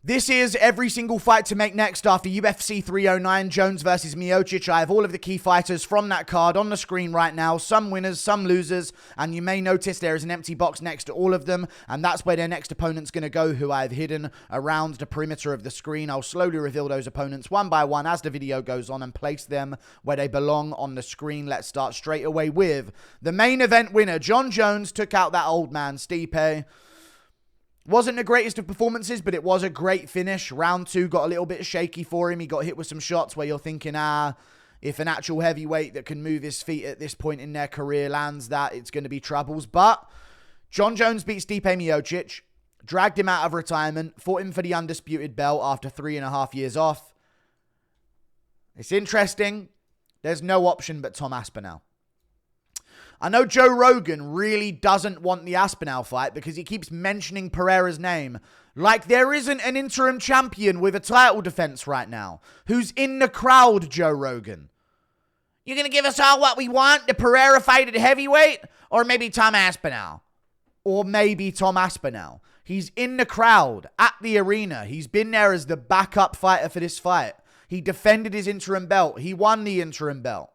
This is every single fight to make next after UFC 309, Jones versus Miocic. I have all of the key fighters from that card on the screen right now. Some winners, some losers, and you may notice there is an empty box next to all of them, and that's where their next opponent's going to go, who I've hidden around the perimeter of the screen. I'll slowly reveal those opponents one by one as the video goes on and place them where they belong on the screen. Let's start straight away with the main event winner. Jon Jones took out that old man, Stipe. Wasn't the greatest of performances, but it was a great finish. Round 2 got a little bit shaky for him. He got hit with some shots where you're thinking, if an actual heavyweight that can move his feet at this point in their career lands that, it's going to be troubles. But Jon Jones beat Stipe Miocic, dragged him out of retirement, fought him for the undisputed belt after 3.5 years off. It's interesting. There's no option but Tom Aspinall. I know Joe Rogan really doesn't want the Aspinall fight because he keeps mentioning Pereira's name. Like there isn't an interim champion with a title defense right now. Who's in the crowd, Joe Rogan? You're going to give us all what we want? The Pereira fight at heavyweight? Or maybe Tom Aspinall? He's in the crowd at the arena. He's been there as the backup fighter for this fight. He defended his interim belt. He won the interim belt.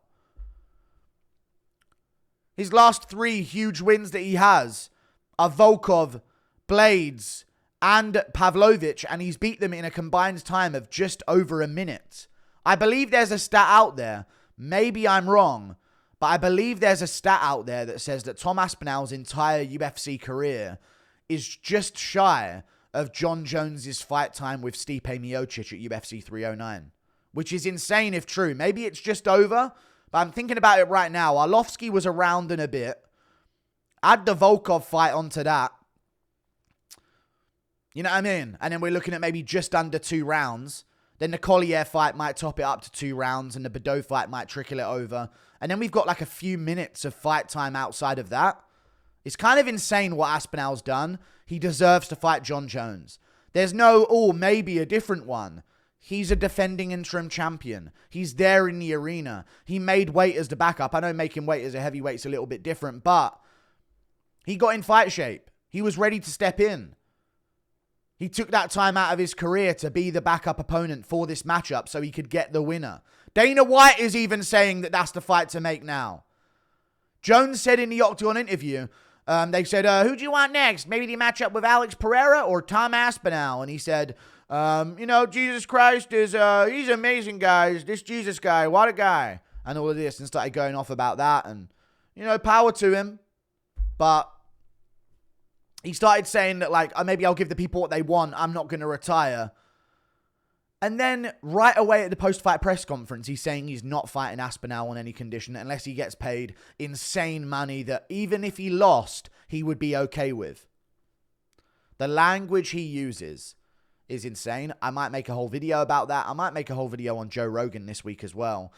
His last 3 huge wins that he has are Volkov, Blades, and Pavlovich, and he's beat them in a combined time of just over a minute. I believe there's a stat out there. Maybe I'm wrong, but I believe there's a stat out there that says that Tom Aspinall's entire UFC career is just shy of Jon Jones' fight time with Stipe Miocic at UFC 309, which is insane if true. Maybe it's just over. But I'm thinking about it right now. Arlovsky was around in a bit. Add the Volkov fight onto that. You know what I mean? And then we're looking at maybe just under 2 rounds. Then the Collier fight might top it up to 2 rounds. And the Badeau fight might trickle it over. And then we've got like a few minutes of fight time outside of that. It's kind of insane what Aspinall's done. He deserves to fight Jon Jones. There's no, maybe a different one. He's a defending interim champion. He's there in the arena. He made weight as the backup. I know making weight as a heavyweight's a little bit different, but he got in fight shape. He was ready to step in. He took that time out of his career to be the backup opponent for this matchup so he could get the winner. Dana White is even saying that that's the fight to make now. Jones said in the Octagon interview, they said, who do you want next? Maybe the matchup with Alex Pereira or Tom Aspinall? And he said, Jesus Christ is, he's amazing, guys. This Jesus guy, what a guy. And all of this, and started going off about that. And, power to him. But he started saying that, like, maybe I'll give the people what they want. I'm not going to retire. And then right away at the post-fight press conference, he's saying he's not fighting Aspinall on any condition unless he gets paid insane money that even if he lost, he would be okay with. The language he uses is insane. I might make a whole video about that. I might make a whole video on Joe Rogan this week as well.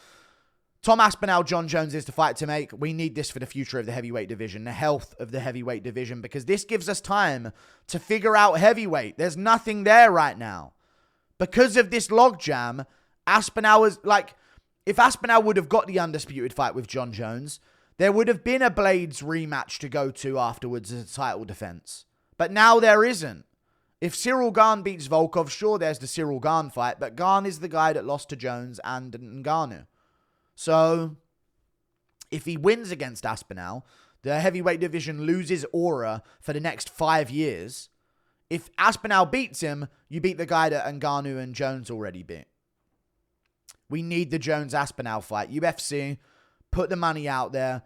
Tom Aspinall, Jon Jones is the fight to make. We need this for the future of the heavyweight division, the health of the heavyweight division, because this gives us time to figure out heavyweight. There's nothing there right now. Because of this logjam, Aspinall is like, if Aspinall would have got the undisputed fight with Jon Jones, there would have been a Blades rematch to go to afterwards as a title defense. But now there isn't. If Cyril Gane beats Volkov, sure, there's the Cyril Gane fight, but Gane is the guy that lost to Jones and Ngannou. So, if he wins against Aspinall, the heavyweight division loses aura for the next 5 years. If Aspinall beats him, you beat the guy that Ngannou and Jones already beat. We need the Jones-Aspinall fight. UFC, put the money out there.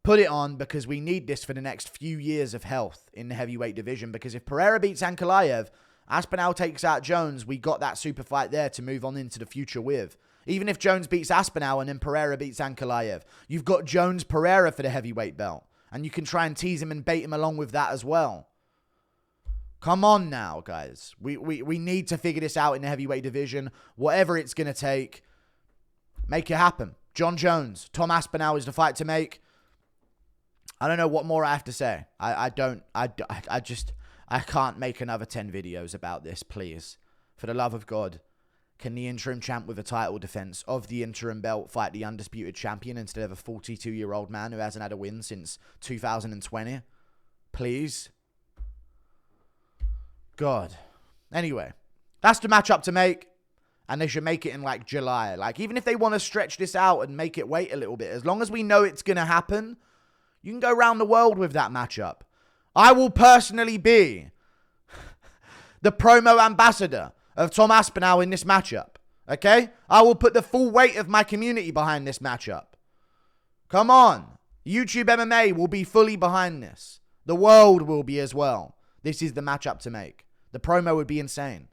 Put it on because we need this for the next few years of health in the heavyweight division. Because if Pereira beats Ankalaev, Aspinall takes out Jones, we got that super fight there to move on into the future with. Even if Jones beats Aspinall and then Pereira beats Ankalaev, you've got Jones-Pereira for the heavyweight belt. And you can try and tease him and bait him along with that as well. Come on now, guys. We need to figure this out in the heavyweight division. Whatever it's going to take, make it happen. Jon Jones, Tom Aspinall is the fight to make. I don't know what more I have to say. I can't make another 10 videos about this, please. For the love of God. Can the interim champ with a title defense of the interim belt fight the undisputed champion instead of a 42-year-old man who hasn't had a win since 2020? Please. God. Anyway, That's the matchup to make. And they should make it in like July. Like, even if they want to stretch this out and make it wait a little bit, as long as we know it's going to happen, you can go around the world with that matchup. I will personally be the promo ambassador of Tom Aspinall in this matchup. Okay? I will put the full weight of my community behind this matchup. Come on. YouTube MMA will be fully behind this. The world will be as well. This is the matchup to make. The promo would be insane.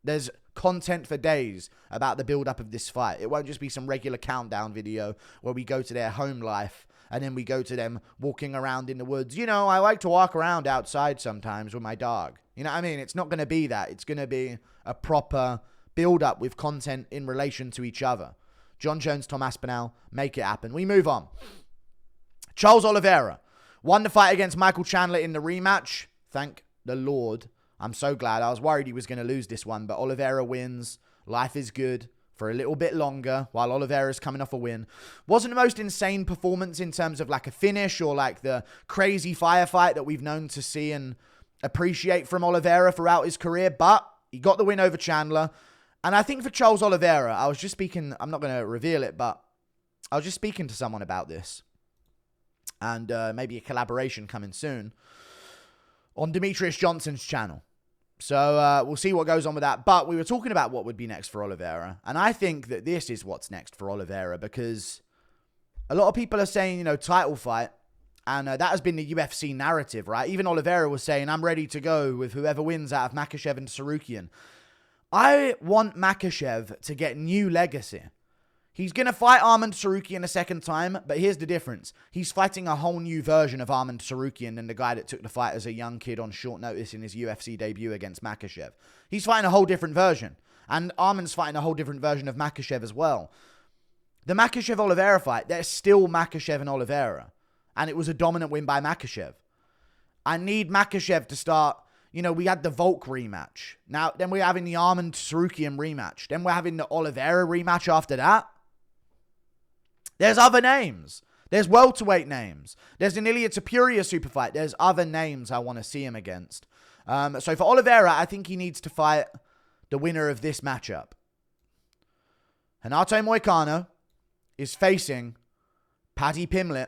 There's content for days about the build-up of this fight. It won't just be some regular countdown video where we go to their home life and then we go to them walking around in the woods. You know, I like to walk around outside sometimes with my dog. You know what I mean? It's not going to be that. It's going to be a proper build-up with content in relation to each other. John Jones, Tom Aspinall, make it happen. We move on. Charles Oliveira won the fight against Michael Chandler in the rematch. Thank the Lord. I'm so glad. I was worried he was going to lose this one, but Oliveira wins. Life is good for a little bit longer while Oliveira's coming off a win. Wasn't the most insane performance in terms of like a finish or like the crazy firefight that we've known to see and appreciate from Oliveira throughout his career, but he got the win over Chandler. And I think for Charles Oliveira, I was just speaking, I'm not going to reveal it, but I was just speaking to someone about this. And maybe a collaboration coming soon on Demetrius Johnson's channel. So we'll see what goes on with that. But we were talking about what would be next for Oliveira. And I think that this is what's next for Oliveira because a lot of people are saying, you know, title fight. And that has been the UFC narrative, right? Even Oliveira was saying, I'm ready to go with whoever wins out of Makhachev and Tsarukyan. I want Makhachev to get new legacy. He's going to fight Arman Tsarukyan a second time, but here's the difference. He's fighting a whole new version of Arman Tsarukyan than the guy that took the fight as a young kid on short notice in his UFC debut against Makhachev. He's fighting a whole different version, and Arman's fighting a whole different version of Makhachev as well. The Makhachev-Oliveira fight, there's still Makhachev and Oliveira, and it was a dominant win by Makhachev. I need Makhachev to start. You know, we had the Volk rematch. Now, then we're having the Arman Tsarukyan rematch. Then we're having the Oliveira rematch after that. There's other names. There's welterweight names. There's an Elliott Topuria super fight. There's other names I want to see him against. So for Oliveira, I think he needs to fight the winner of this matchup. Renato Moicano is facing Paddy Pimblett.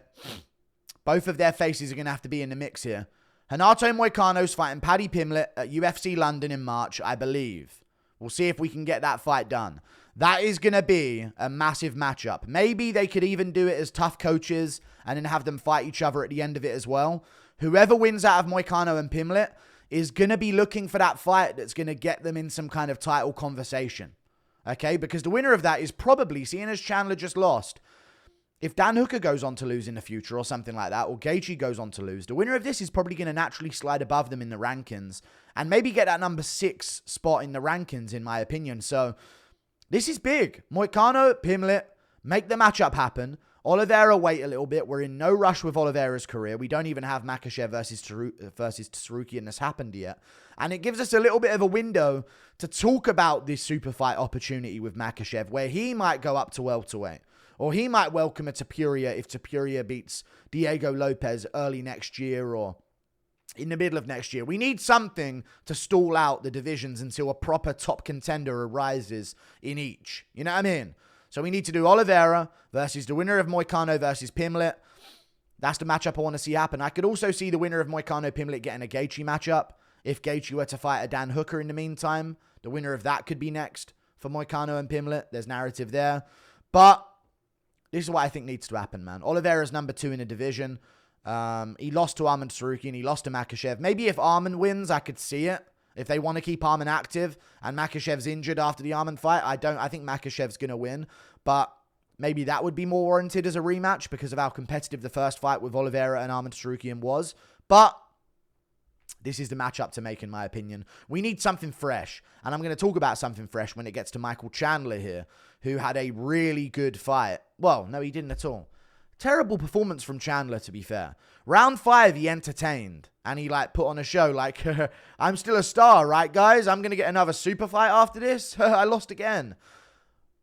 Both of their faces are going to have to be in the mix here. Renato Moicano's fighting Paddy Pimblett at UFC London in March, I believe. We'll see if we can get that fight done. That is going to be a massive matchup. Maybe they could even do it as tough coaches and then have them fight each other at the end of it as well. Whoever wins out of Moicano and Pimblett is going to be looking for that fight that's going to get them in some kind of title conversation. Okay? Because the winner of that is probably, seeing as Chandler just lost, if Dan Hooker goes on to lose in the future or something like that, or Gaethje goes on to lose, the winner of this is probably going to naturally slide above them in the rankings and maybe get that number 6 spot in the rankings, in my opinion. So this is big. Moicano, Pimblett, make the matchup happen. Oliveira, wait a little bit. We're in no rush with Oliveira's career. We don't even have Makhachev versus Tsarukyan that's happened yet. And it gives us a little bit of a window to talk about this super fight opportunity with Makhachev, where he might go up to welterweight. Or he might welcome a Topuria if Topuria beats Diego Lopez early next year or in the middle of next year. We need something to stall out the divisions until a proper top contender arises in each. You know what I mean? So we need to do Oliveira versus the winner of Moicano versus Pimblett. That's the matchup I want to see happen. I could also see the winner of Moicano-Pimblett getting a Gaethje matchup. If Gaethje were to fight a Dan Hooker in the meantime, the winner of that could be next for Moicano and Pimblett. There's narrative there. But this is what I think needs to happen, man. Oliveira's number 2 in the division. He lost to Arman Tsarukyan. He lost to Makhachev. Maybe if Arman wins, I could see it. If they want to keep Arman active and Makhachev's injured after the Arman fight, I think Makhachev's going to win. But maybe that would be more warranted as a rematch because of how competitive the first fight with Oliveira and Arman Tsarukyan was. But this is the matchup to make, in my opinion. We need something fresh. And I'm going to talk about something fresh when it gets to Michael Chandler here, who had a really good fight. Well, no, he didn't at all. Terrible performance from Chandler, to be fair. Round 5, he entertained. And he, put on a show like, I'm still a star, right, guys? I'm going to get another super fight after this. I lost again.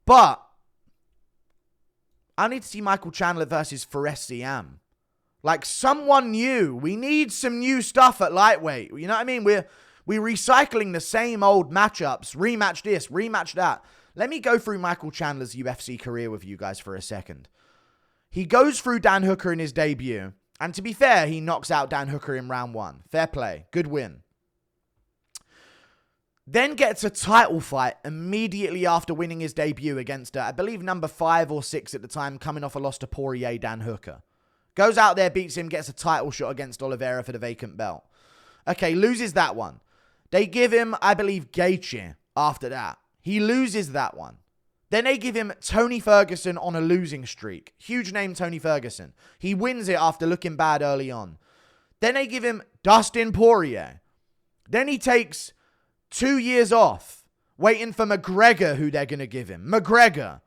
But I need to see Michael Chandler versus Fares Siam. Someone new. We need some new stuff at lightweight. You know what I mean? We're recycling the same old matchups. Rematch this, rematch that. Let me go through Michael Chandler's UFC career with you guys for a second. He goes through Dan Hooker in his debut. And to be fair, he knocks out Dan Hooker in round 1. Fair play. Good win. Then gets a title fight immediately after winning his debut against, I believe, number 5 or 6 at the time, coming off a loss to Poirier, Dan Hooker. Goes out there, beats him, gets a title shot against Oliveira for the vacant belt. Okay, loses that one. They give him, I believe, Gaethje after that. He loses that one. Then they give him Tony Ferguson on a losing streak. Huge name, Tony Ferguson. He wins it after looking bad early on. Then they give him Dustin Poirier. Then he takes 2 years off, waiting for McGregor, who they're going to give him. McGregor.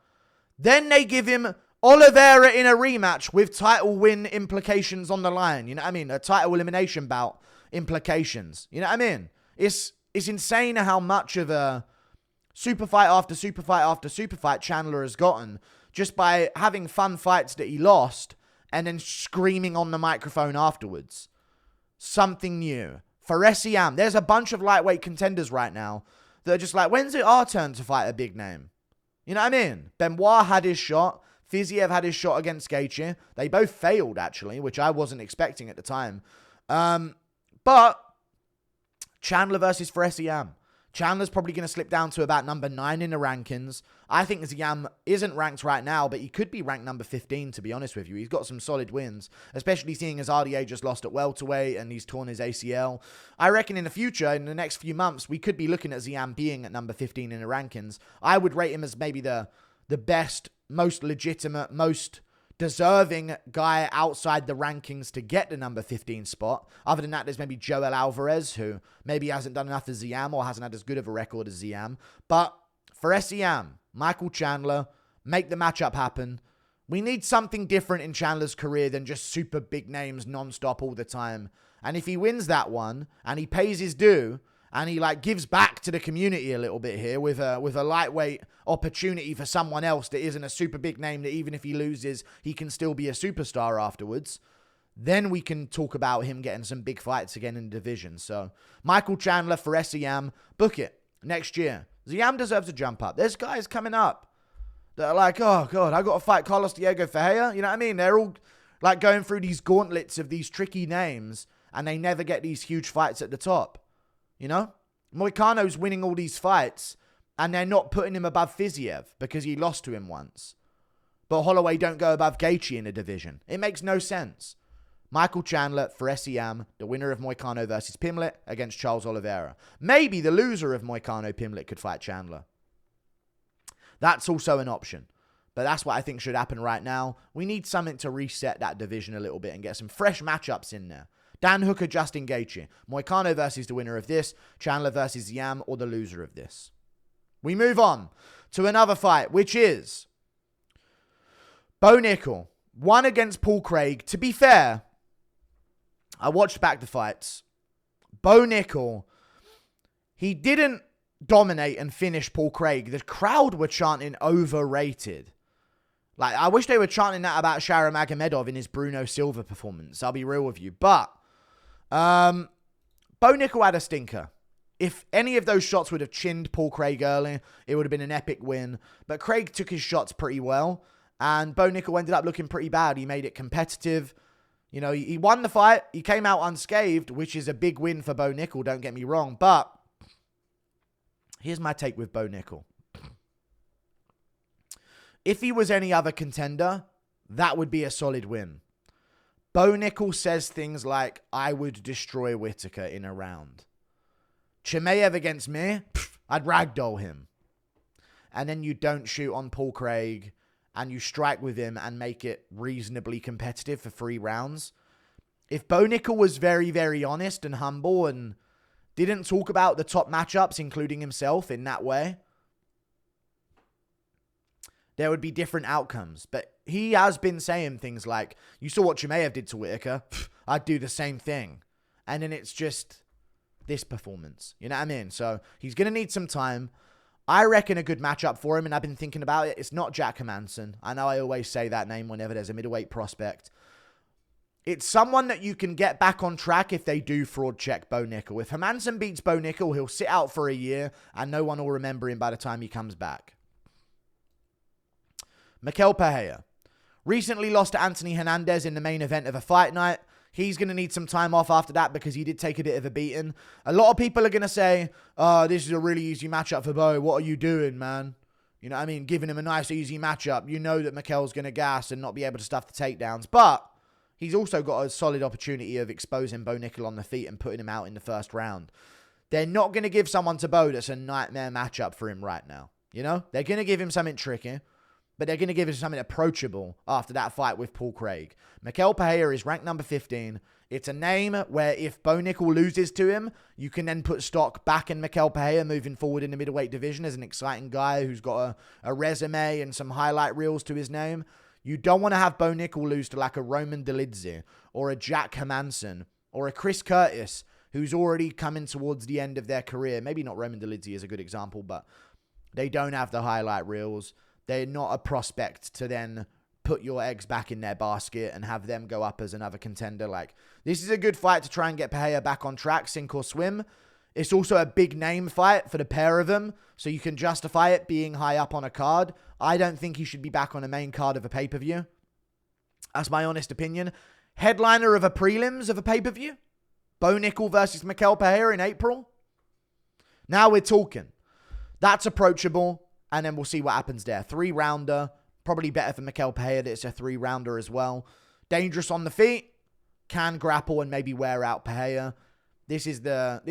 Then they give him Oliveira in a rematch with title win implications on the line. You know what I mean? A title elimination bout implications. You know what I mean? It's insane how much of a super fight after super fight after super fight Chandler has gotten just by having fun fights that he lost and then screaming on the microphone afterwards. Something new. Faresiam. There's a bunch of lightweight contenders right now that are just like, when's it our turn to fight a big name? You know what I mean? Benoit had his shot. Fiziev had his shot against Gaethje. They both failed, actually, which I wasn't expecting at the time. But Chandler versus Faresiam. Chandler's probably going to slip down to about number 9 in the rankings. I think Ziam isn't ranked right now, but he could be ranked number 15, to be honest with you. He's got some solid wins, especially seeing as RDA just lost at welterweight and he's torn his ACL. I reckon in the future, in the next few months, we could be looking at Ziam being at number 15 in the rankings. I would rate him as maybe the best, most legitimate, most deserving guy outside the rankings to get the number 15 spot. Other than that, there's maybe Joel Alvarez, who maybe hasn't done enough as Ziam or hasn't had as good of a record as Ziam. But for Ziam, Michael Chandler, make the matchup happen. We need something different in Chandler's career than just super big names non-stop all the time. And if he wins that one and he pays his due and he gives back to the community a little bit here with a lightweight opportunity for someone else that isn't a super big name, that even if he loses, he can still be a superstar afterwards, then we can talk about him getting some big fights again in the division. So, Michael Chandler for Ziam, book it next year. Ziam deserves a jump up. There's guys coming up that are like, oh, God, I got to fight Carlos Diego Ferreira. You know what I mean? They're all going through these gauntlets of these tricky names, and they never get these huge fights at the top. You know? Moicano's winning all these fights, and they're not putting him above Fiziev because he lost to him once. But Holloway don't go above Gaethje in the division. It makes no sense. Michael Chandler for Ziam, the winner of Moicano versus Pimlet against Charles Oliveira. Maybe the loser of Moicano-Pimlet could fight Chandler. That's also an option. But that's what I think should happen right now. We need something to reset that division a little bit and get some fresh matchups in there. Dan Hooker, Justin Gaethje. Moicano versus the winner of this. Chandler versus Ziam or the loser of this. We move on to another fight, which is Bo Nickal. Won against Paul Craig. To be fair, I watched back the fights. Bo Nickal, he didn't dominate and finish Paul Craig. The crowd were chanting overrated. I wish they were chanting that about Shara Magomedov in his Bruno Silva performance. I'll be real with you. But Bo Nickal had a stinker. If any of those shots would have chinned Paul Craig early, it would have been an epic win. But Craig took his shots pretty well. And Bo Nickal ended up looking pretty bad. He made it competitive. You know, he won the fight. He came out unscathed, which is a big win for Bo Nickal, don't get me wrong. But here's my take with Bo Nickal. If he was any other contender, that would be a solid win. Bo Nickal says things like, I would destroy Whittaker in a round. Chimaev against me, I'd ragdoll him. And then you don't shoot on Paul Craig and you strike with him and make it reasonably competitive for 3 rounds. If Bo Nickal was very, very honest and humble and didn't talk about the top matchups, including himself, in that way, there would be different outcomes. But he has been saying things like, you saw what Chimaev did to Whittaker, I'd do the same thing. And then it's just this performance. You know what I mean? So he's going to need some time. I reckon a good matchup for him, and I've been thinking about it. It's not Jack Hermansson. I know I always say that name whenever there's a middleweight prospect. It's someone that you can get back on track if they do fraud check Bo Nickal. If Hermansson beats Bo Nickal, he'll sit out for a year and no one will remember him by the time he comes back. Mikel Pereira. Recently lost to Anthony Hernandez in the main event of a fight night. He's going to need some time off after that because he did take a bit of a beating. A lot of people are going to say, oh, this is a really easy matchup for Bo. What are you doing, man? You know what I mean? Giving him a nice, easy matchup. You know that Mikel's going to gas and not be able to stuff the takedowns. But he's also got a solid opportunity of exposing Bo Nickal on the feet and putting him out in the first round. They're not going to give someone to Bo that's a nightmare matchup for him right now. You know? They're going to give him something tricky. But they're going to give him something approachable after that fight with Paul Craig. Mikel Pereira is ranked number 15. It's a name where if Bo Nickal loses to him, you can then put stock back in Mikel Pereira moving forward in the middleweight division as an exciting guy who's got a resume and some highlight reels to his name. You don't want to have Bo Nickal lose to like a Roman Dolidze or a Jack Hermansson or a Chris Curtis who's already coming towards the end of their career. Maybe not Roman Dolidze is a good example, but they don't have the highlight reels. They're not a prospect to then put your eggs back in their basket and have them go up as another contender. Like, this is a good fight to try and get Pereira back on track, sink or swim. It's also a big name fight for the pair of them, so you can justify it being high up on a card. I don't think he should be back on a main card of a pay-per-view. That's my honest opinion. Headliner of a prelims of a pay-per-view. Bo Nickal versus Mikel Pereira in April. Now we're talking. That's approachable. And then we'll see what happens there. 3-rounder. Probably better for Mikel Pereira that it's a 3-rounder as well. Dangerous on the feet. Can grapple and maybe wear out Pereira. This is the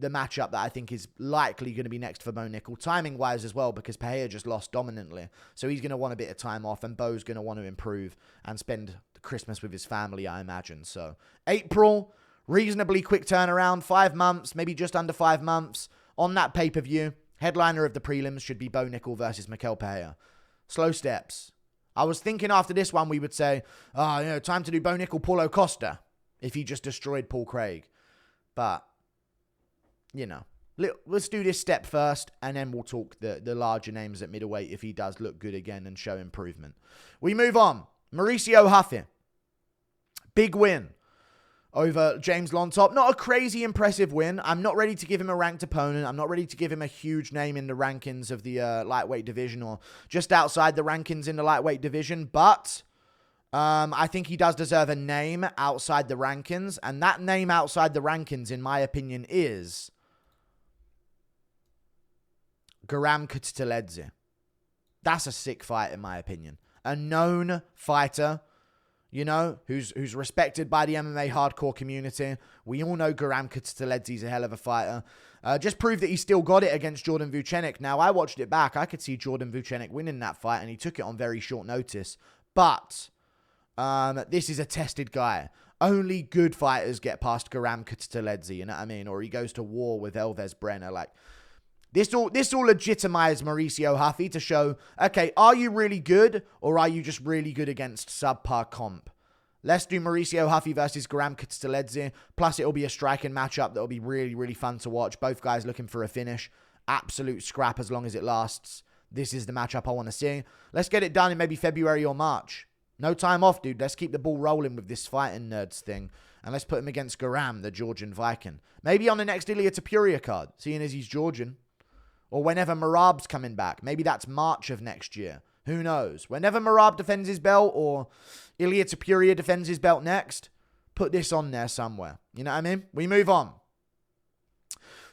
matchup that I think is likely going to be next for Bo Nickal. Timing-wise as well, because Pereira just lost dominantly. So he's going to want a bit of time off, and Bo's going to want to improve and spend Christmas with his family, I imagine. So April, reasonably quick turnaround. 5 months, maybe just under 5 months on that pay-per-view. Headliner of the prelims should be Bo Nickal versus Mikel Pereira. Slow steps. I was thinking after this one we would say, time to do Bo Nickal, Paulo Costa, if he just destroyed Paul Craig. But, let's do this step first, and then we'll talk the larger names at middleweight if he does look good again and show improvement. We move on. Mauricio Ruffy. Big win over James Llontop. Not a crazy impressive win. I'm not ready to give him a ranked opponent. I'm not ready to give him a huge name in the rankings of the lightweight division or just outside the rankings in the lightweight division. But I think he does deserve a name outside the rankings. And that name outside the rankings, in my opinion, is Guram Kutsteledze. That's a sick fight, in my opinion. A known fighter, who's respected by the MMA hardcore community. We all know Guram Kutsteledze's a hell of a fighter. Just proved that he still got it against Jordan Vucenic. Now, I watched it back. I could see Jordan Vucenic winning that fight, and he took it on very short notice. But this is a tested guy. Only good fighters get past Guram Kutsteledze, you know what I mean? Or he goes to war with Elves Brenner. Like, This all legitimized Mauricio Ruffy to show, okay, are you really good or are you just really good against subpar comp? Let's do Mauricio Ruffy versus Guram Kutsteledze. Plus, it'll be a striking matchup that'll be really, really fun to watch. Both guys looking for a finish. Absolute scrap as long as it lasts. This is the matchup I want to see. Let's get it done in maybe February or March. No time off, dude. Let's keep the ball rolling with this fighting nerds thing. And let's put him against Guram, the Georgian Viking. Maybe on the next Elliott Topuria card, seeing as he's Georgian. Or whenever Merab's coming back. Maybe that's March of next year. Who knows? Whenever Merab defends his belt or Elliott Topuria defends his belt next, put this on there somewhere. You know what I mean? We move on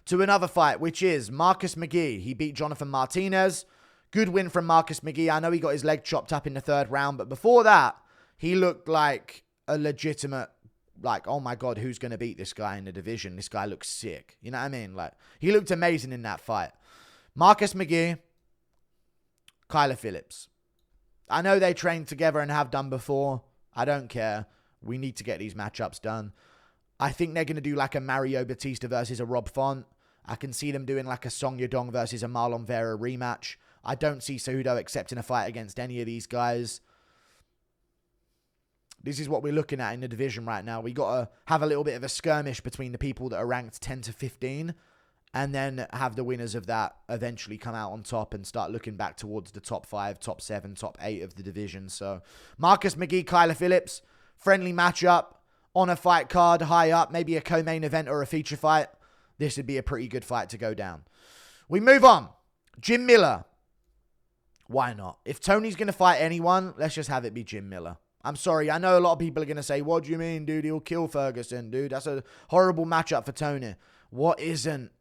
to another fight, which is Marcus McGhee. He beat Jonathan Martinez. Good win from Marcus McGhee. I know he got his leg chopped up in the third round, but before that, he looked like a legitimate, oh my God, who's going to beat this guy in the division? This guy looks sick. You know what I mean? He looked amazing in that fight. Marcus McGhee, Kyler Phillips. I know they trained together and have done before. I don't care. We need to get these matchups done. I think they're going to do a Mario Batista versus a Rob Font. I can see them doing a Song Yadong versus a Marlon Vera rematch. I don't see Cejudo accepting a fight against any of these guys. This is what we're looking at in the division right now. We got to have a little bit of a skirmish between the people that are ranked 10 to 15. And then have the winners of that eventually come out on top and start looking back towards the top 5, top 7, top 8 of the division. So, Marcus McGhee, Kyler Phillips. friendly matchup on a fight card, high up, maybe a co-main event or a feature fight. This would be a pretty good fight to go down. We move on. Jim Miller. Why not? If Tony's going to fight anyone, let's just have it be Jim Miller. I'm sorry. I know a lot of people are going to say, what do you mean, dude? He'll kill Ferguson, dude. That's a horrible matchup for Tony. What isn't?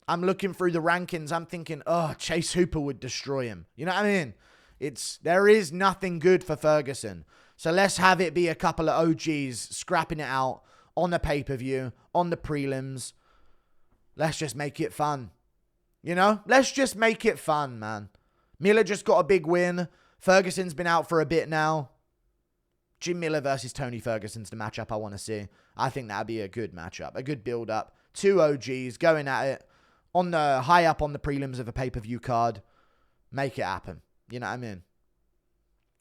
I'm looking through the rankings. I'm thinking, oh, Chase Hooper would destroy him. You know what I mean? There is nothing good for Ferguson. So let's have it be a couple of OGs scrapping it out on the pay-per-view, on the prelims. Let's just make it fun. You know? Let's just make it fun, man. Miller just got a big win. Ferguson's been out for a bit now. Jim Miller versus Tony Ferguson's the matchup I want to see. I think that'd be a good matchup. A good build-up. Two OGs going at it. On the high up on the prelims of a pay-per-view card. Make it happen. You know what I mean?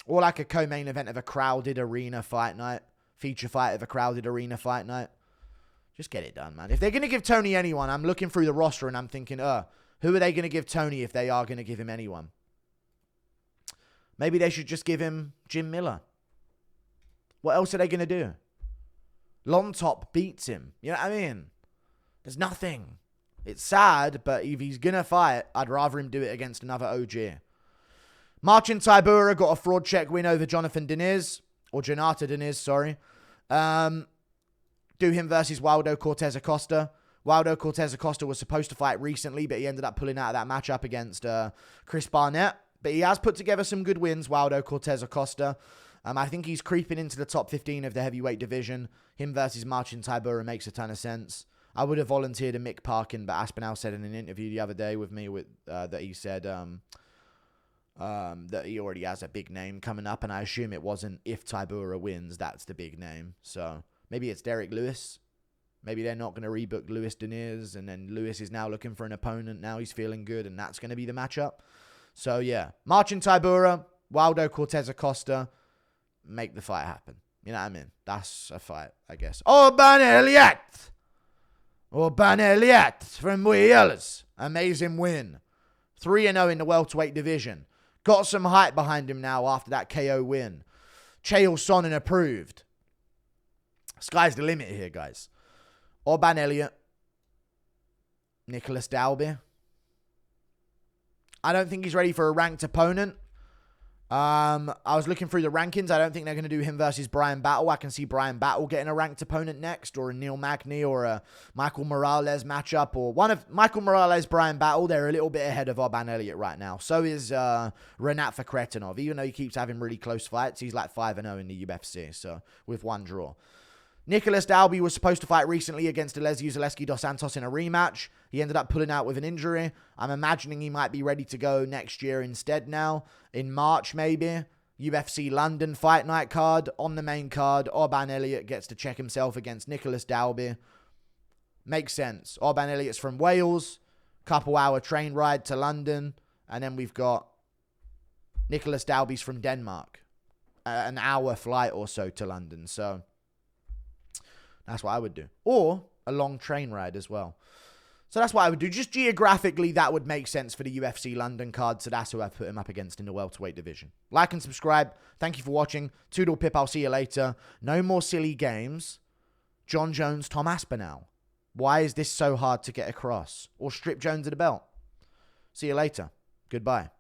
Or like a co-main event of a crowded arena fight night. Feature fight of a crowded arena fight night. Just get it done, man. If they're going to give Tony anyone, I'm looking through the roster and I'm thinking, who are they going to give Tony if they are going to give him anyone? Maybe they should just give him Jim Miller. What else are they going to do? Llontop beats him. You know what I mean? There's nothing. It's sad, but if he's going to fight, I'd rather him do it against another OG. Marcin Tybura got a fraud check win over Jonathan Diniz. Or Jonata Diniz, sorry. Do him versus Waldo Cortez Acosta. Waldo Cortez Acosta was supposed to fight recently, but he ended up pulling out of that matchup against Chris Barnett. But he has put together some good wins, Waldo Cortez Acosta. I think he's creeping into the top 15 of the heavyweight division. Him versus Marcin Tybura makes a ton of sense. I would have volunteered a Mick Parkin, but Aspinall said in an interview the other day with me that he said that he already has a big name coming up, and I assume it wasn't if Tybura wins, that's the big name. So maybe it's Derek Lewis. Maybe they're not going to rebook Luis Diniz, and then Lewis is now looking for an opponent. Now he's feeling good, and that's going to be the matchup. So yeah, Marcin Tybura, Waldo Cortez Acosta, make the fight happen. You know what I mean? That's a fight, I guess. Orban Elliott from Wales. Amazing win. 3-0 in the welterweight division. Got some hype behind him now after that KO win. Chael Sonnen approved. Sky's the limit here, guys. Orban Elliott. Nicholas Dalby. I don't think he's ready for a ranked opponent. I was looking through the rankings. I don't think they're going to do him versus Brian Battle. I can see Brian Battle getting a ranked opponent next, or a Neil Magny, or a Michael Morales matchup, or one of Michael Morales, Brian Battle. They're a little bit ahead of Orban Elliott right now. So is Renat Fakretinov. Even though he keeps having really close fights, he's like 5-0 in the UFC, so with one draw. Nicholas Dalby was supposed to fight recently against Alessio Zaleski dos Santos in a rematch. He ended up pulling out with an injury. I'm imagining he might be ready to go next year instead now. In March, maybe. UFC London fight night card. On the main card, Orban Elliott gets to check himself against Nicholas Dalby. Makes sense. Orban Elliott's from Wales. Couple hour train ride to London. And then we've got Nicholas Dalby's from Denmark. An hour flight or so to London. So that's what I would do. Or a long train ride as well. So that's what I would do. Just geographically, that would make sense for the UFC London card. So that's who I've put him up against in the welterweight division. Like and subscribe. Thank you for watching. Toodle Pip, I'll see you later. No more silly games. John Jones, Tom Aspinall. Why is this so hard to get across? Or strip Jones of the belt. See you later. Goodbye.